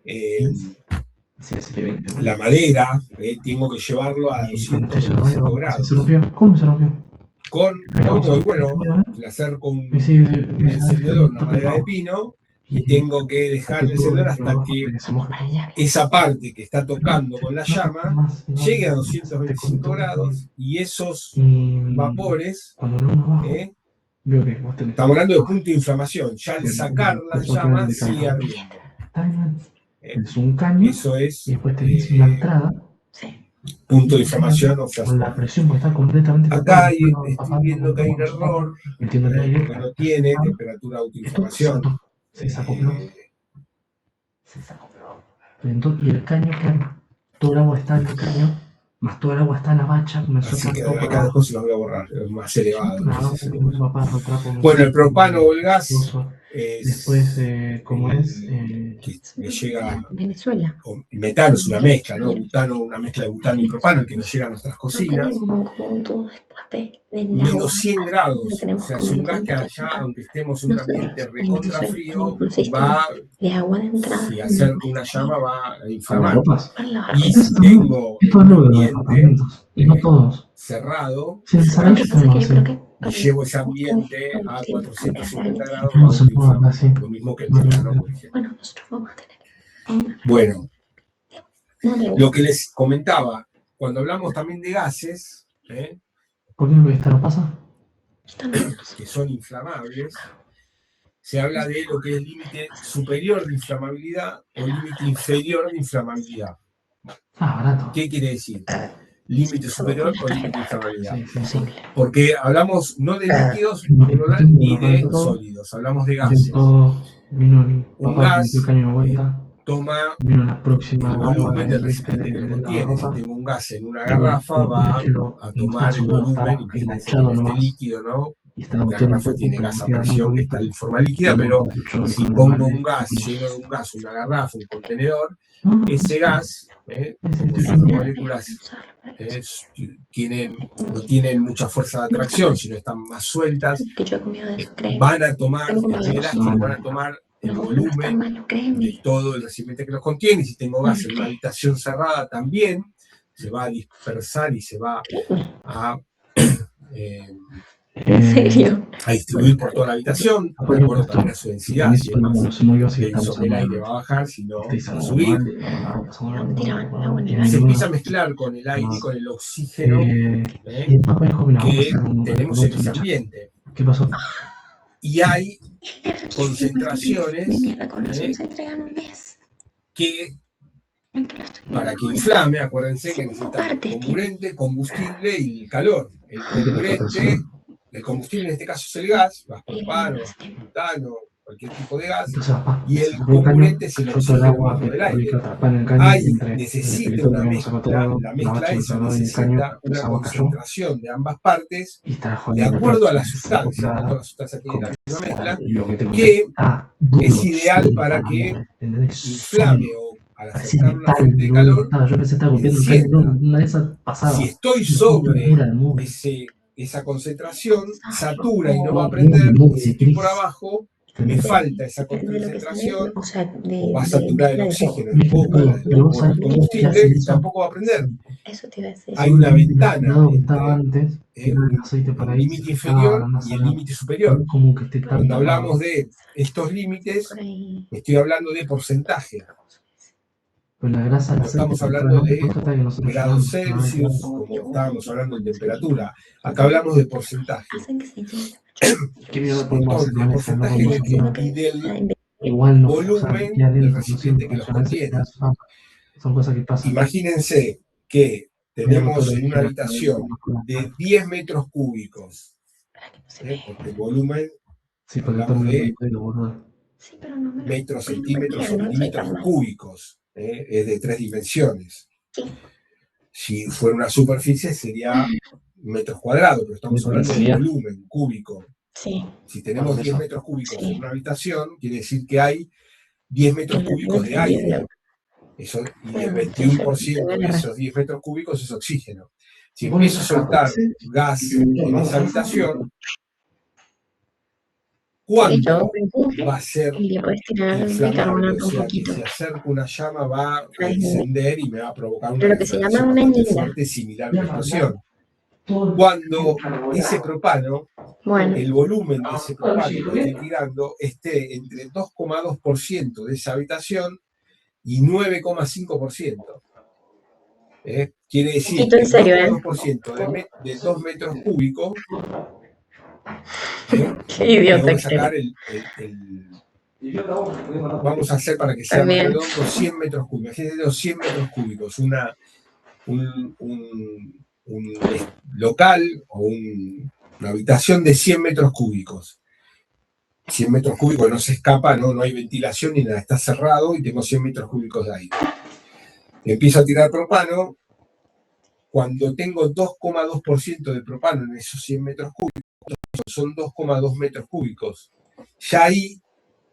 eh, sí, 7:20. la madera, tengo que llevarlo a 225 grados. ¿Se rompió? ¿Cómo se rompió? Y bueno, le acerco un encendedor, una madera de pino, y tengo que dejar el encendedor hasta que esa parte que está tocando con la llama llegue a 225 grados y esos vapores, estamos hablando de punto de inflamación, ya al sacar la llama sigue ardiendo. Es un caño, Eso es y después tenés una entrada. punto de inflamación o Con la presión, porque está completamente acá estoy viendo que hay un error, porque no tiene temperatura de autoinflamación. Se desacopló. Entonces, y el caño, claro, todo el agua está en el caño, más todo el agua está en la bacha. Así que acá después se los voy a borrar, es más elevado. Bueno, Bueno, el propano o el gas después, como es, que me llega, Venezuela. o metano es una mezcla, ¿no? Butano, una mezcla de butano y propano, el que nos llega a nuestras cocinas. Menos 100 grados, o sea, es un gas que allá, aunque estemos en un ambiente recontra frío, va, si acerco una llama, va a inflamar. Y si tengo un ambiente cerrado, y llevo ese ambiente a 450 grados, va a inflamar. Lo mismo que el metano, por ejemplo. Bueno, lo que les comentaba, cuando hablamos también de gases, ¿por qué esta no pasa? que son inflamables, se habla de lo que es límite superior de inflamabilidad o límite inferior de inflamabilidad. Barato. ¿Qué quiere decir? Límite superior o límite de inflamabilidad. Sí. Porque hablamos no de líquidos ni de sólidos, hablamos de gases. Un gas toma el volumen del recipiente que lo contiene. Si tengo un gas en una garrafa, va a tomar el volumen, imagínense este líquido, ¿no? La garrafa tiene gas a presión que está en forma líquida, pero si pongo un gas lleno de un gas, una garrafa, un contenedor, ese gas, como sus moléculas no tienen mucha fuerza de atracción, sino están más sueltas, van a tomar el volumen de todo el recipiente que los contiene. Y si tengo gas en una habitación cerrada también, se va a dispersar y se va a ¿En serio? a distribuir por toda la habitación, de acuerdo también a su densidad. Si es más denso, el aire va a bajar, si no, va a subir. Se empieza a mezclar con el aire y con el oxígeno que tenemos en ese ambiente. ¿Qué pasó? Y hay concentraciones que, para que inflame, acuérdense que necesitan combustible y calor. El combustible en este caso es el gas, propano, butano, cualquier tipo de gas, y el comburente es el oxígeno del aire. Necesita una mezcla, la mezcla esa necesita una concentración de ambas partes, de acuerdo a la sustancia, no toda la sustancia tiene la misma mezcla, que es ideal para que inflame o al acercar una fuente de calor, si estoy sobre esa concentración, satura y no va a prender, y si estoy por abajo, me falta esa concentración, o va a saturar el oxígeno un poco por el combustible y tampoco va a prender. Hay una ventana entre el límite inferior y el límite superior. Cuando hablamos de estos límites, estoy hablando de porcentaje. No estamos hablando de grados Celsius, como estábamos hablando de temperatura. Acá hablamos de porcentaje. Entonces, el porcentaje de qué? Y del volumen del recipiente que los contiene. Imagínense que tenemos en una habitación de 10 metros cúbicos, porque el volumen, hablamos de metros, centímetros o milímetros cúbicos, es de 3 dimensiones. Si fuera una superficie sería metros cuadrados, pero estamos hablando de volumen cúbico. Sí. Si tenemos 10 metros cúbicos Sí. en una habitación, quiere decir que hay 10 metros cúbicos de aire. Eso, y el 21% de esos 10 metros cúbicos es oxígeno. Si empiezo a soltar gas en esa habitación, ¿cuánto va a ser Y le puedes tirar inflamable? bicarbonato O un sea, que poquito. si acerco una llama va a encender y me va a provocar una Pero lo que se llama deflagración una bastante ñinga. fuerte, similar a una explosión. Cuando ese propano, Bueno, el volumen de ese propano que estoy tirando esté entre 2,2% de esa habitación y 9,5%. Quiere decir Poquito que en el serio, 2,2% de 2 metros cúbicos, qué idiota tengo que que sacar eres. vamos a hacer para que sea más También. redondo 100 metros cúbicos. Imagínate los 100 metros cúbicos, un local o una habitación de 100 metros cúbicos. 100 metros cúbicos no se escapa, no hay ventilación ni nada, está cerrado y tengo 100 metros cúbicos de aire. Empiezo a tirar propano. Cuando tengo 2,2% de propano en esos 100 metros cúbicos, son 2,2 metros cúbicos. Ya ahí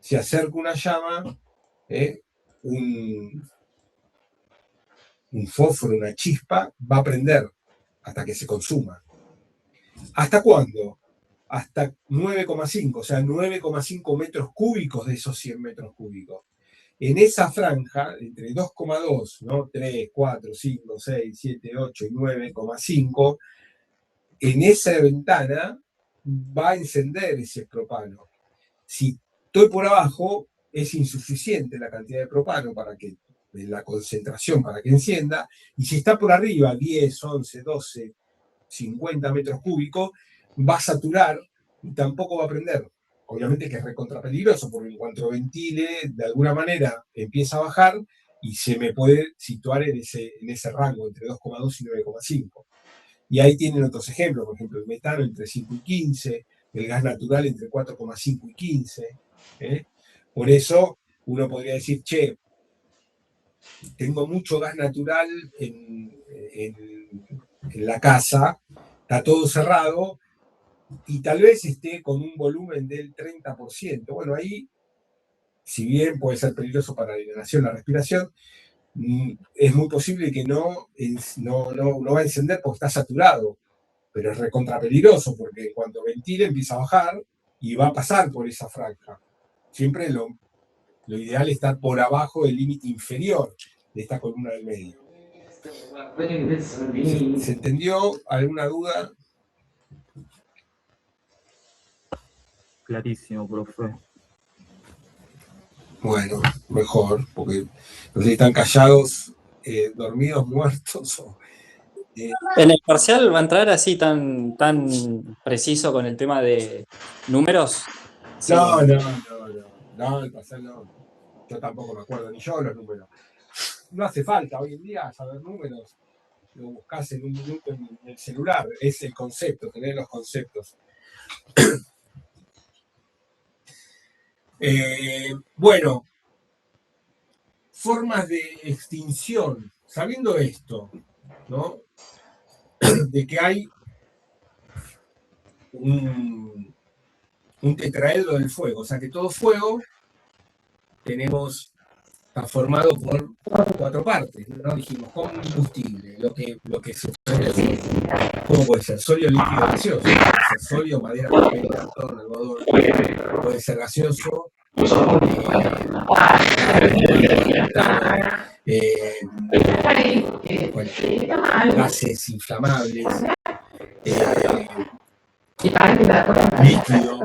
se acerca una llama, un fósforo, una chispa, va a prender hasta que se consuma. ¿Hasta cuándo? Hasta 9,5, o sea, 9,5 metros cúbicos de esos 100 metros cúbicos. En esa franja, entre 2,2, ¿no? 3, 4, 5, 6, 7, 8 y 9,5, en esa ventana va a encender ese propano. Si estoy por abajo, es insuficiente la cantidad de propano para que la concentración para que encienda, y si está por arriba, 10, 11, 12, 50 metros cúbicos, va a saturar y tampoco va a prender. Obviamente que es recontrapeligroso, porque en cuanto ventile, de alguna manera empieza a bajar y se me puede situar en ese rango, entre 2,2 y 9,5. Y ahí tienen otros ejemplos, por ejemplo, el metano entre 5 y 15, el gas natural entre 4,5 y 15. Por eso uno podría decir, che, tengo mucho gas natural en la casa, está todo cerrado, y tal vez esté con un volumen del 30%. Bueno, ahí, si bien puede ser peligroso para la inhalación, la respiración, es muy posible que no va a encender porque está saturado, pero es recontrapeligroso porque cuando ventile empieza a bajar y va a pasar por esa franja. Siempre lo ideal es estar por abajo del límite inferior de esta columna del medio. ¿Se entendió? ¿Alguna duda? Clarísimo, profe. Bueno, mejor, porque no sé si están callados, dormidos, muertos. ¿En el parcial va a entrar así tan preciso con el tema de números? Sí. No, el parcial no. Yo tampoco me acuerdo, ni yo los números. No hace falta hoy en día saber números. Lo buscás en un minuto en el celular. Es el concepto, tener los conceptos. Bueno, formas de extinción. Sabiendo esto, ¿no? De que hay un tetraedro del fuego, o sea que todo fuego está formado por 4 partes, ¿no? Dijimos, combustible, lo que se puede, ¿cómo puede ser? Sólido, líquido, gaseoso. Puede ser sólido, madera, papel, cartón, algodón. Puede ser gaseoso, gases inflamables, líquido,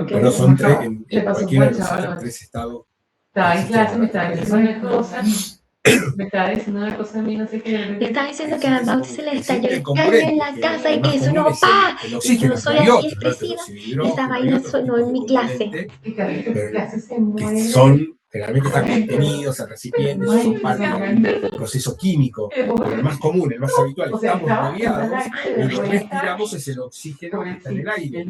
pero son 3, en cualquiera de los 3 estados. Me estaba diciendo una cosa a mí, no sé qué. Le estaba diciendo que a usted se le estalló el incongruente, caño en la casa y que eso no va. Y yo soy así expresiva. Esa vaina sonó en mi clase. Que son, generalmente están contenidos en recipientes, son parte del proceso químico, pero el más común, el más habitual, estamos rodeados y lo que respiramos es el oxígeno que está en el aire,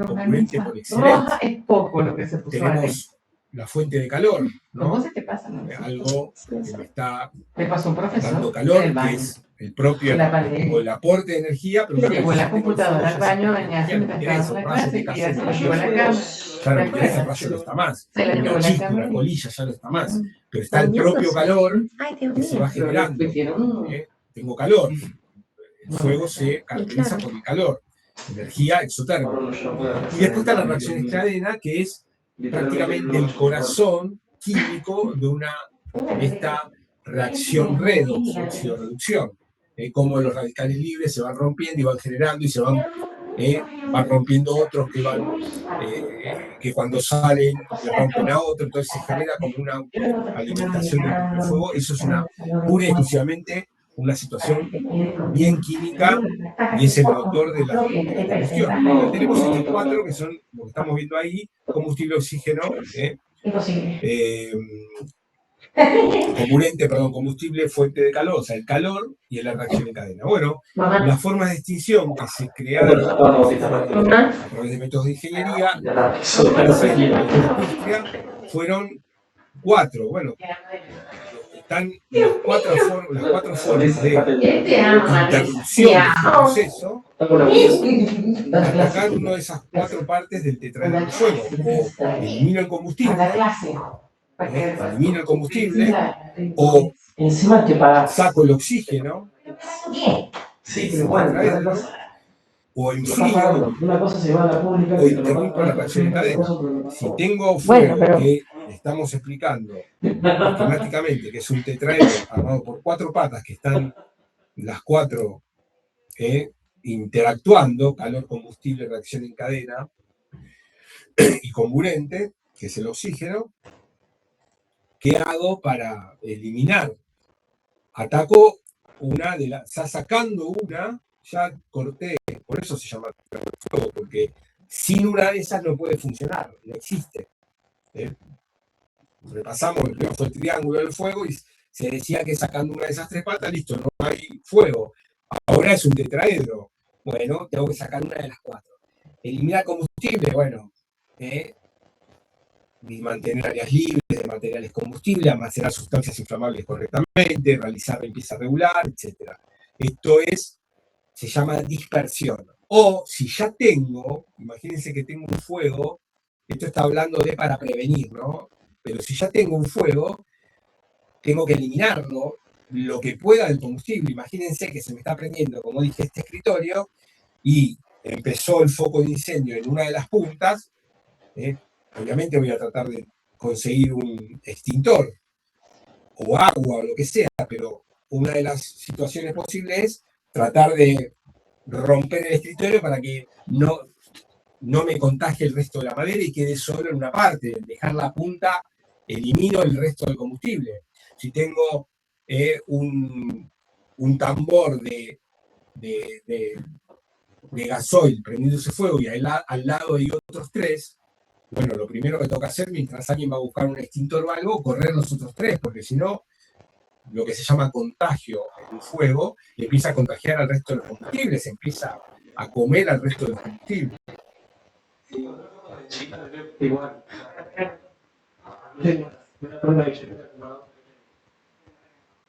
componente por excelencia. Es poco lo que se puso. Tenemos la fuente de calor, ¿Cómo ¿no? se te pasa? No? Algo que me está Me pasó un profesor dando en calor, el que baño. es el propio En la pandemia. o el aporte de energía, pero una vez Llegó que la yo tengo el computadora fuego, al ya sé baño, que venía energía no me mientras interesa, estaba un en la rayo clase que y cayó ya en se el le llevó la fuego, cámara. ya no ¿Te me interesa, el acuerdas? rayo no está más, Se le llevó una la chispa, una cámara. colilla ya no está más, pero está el propio Bañándose. calor Ay, Dios que se va mío. Lo generando. repitieron. Tengo calor, el fuego se Y caracteriza claro. por el calor, energía exotérmica. Y después está las reacciones cadena, que es prácticamente el corazón químico de esta reacción redox, oxidorreducción. Cómo los radicales libres se van rompiendo y van generando y van rompiendo otros que cuando salen le rompen a otro, entonces se genera como una autoalimentación del propio fuego. Eso es pura y exclusivamente una situación bien química y es el motor de la combustión. Entonces tenemos estos cuatro que son lo que estamos viendo ahí: combustible, oxígeno, combustible, fuente de calor, o sea, el calor y la reacción en cadena. Bueno, las formas de extinción que se crearon a través de métodos de ingeniería hacia la industria fueron 4. Bueno, están las cuatro formas de interrupción de este proceso, atacar una de esas 4 partes del tetraedro del fuego. O elimino el combustible, o Encima que pagas. saco el oxígeno, Sí, pero bueno, o enfrío, una cosa se va a la pública o interrumpo la reacción en cadena. Si tengo fuego que estamos explicando esquemáticamente, que es un tetraedro armado por 4 patas que están las 4 interactuando, calor, combustible, reacción en cadena, y comburente, que es el oxígeno, ¿qué hago para eliminar? Ataco una de las, ya sacando una, ya corté, por eso se llama fuego, porque sin una de esas no puede funcionar, no existe. Repasamos, el primero fue el triángulo del fuego y se decía que sacando una de esas 3 patas, listo, no hay fuego. Ahora es un tetraedro. Bueno, tengo que sacar una de las 4. Eliminar combustible, bueno, mantener áreas libres de materiales combustibles, almacenar sustancias inflamables correctamente, realizar limpieza regular, etc. Esto se llama dispersión. O si ya tengo, imagínense que tengo un fuego, esto está hablando de para prevenir, ¿no? Pero si ya tengo un fuego, tengo que eliminarlo, lo que pueda del combustible. Imagínense que se me está prendiendo, como dije, este escritorio, y empezó el foco de incendio en una de las puntas. Obviamente voy a tratar de conseguir un extintor o agua o lo que sea, pero una de las situaciones posibles es tratar de romper el escritorio para que no me contagie el resto de la madera y quede solo en una parte. Dejar la punta, elimino el resto del combustible. Si tengo un tambor de gasoil prendiéndose fuego y al lado hay otros 3, bueno, lo primero que toca hacer mientras alguien va a buscar un extintor o algo, correr los otros 3, porque si no, lo que se llama contagio en el fuego empieza a contagiar al resto de los combustibles, empieza a comer al resto de los combustibles. Igual.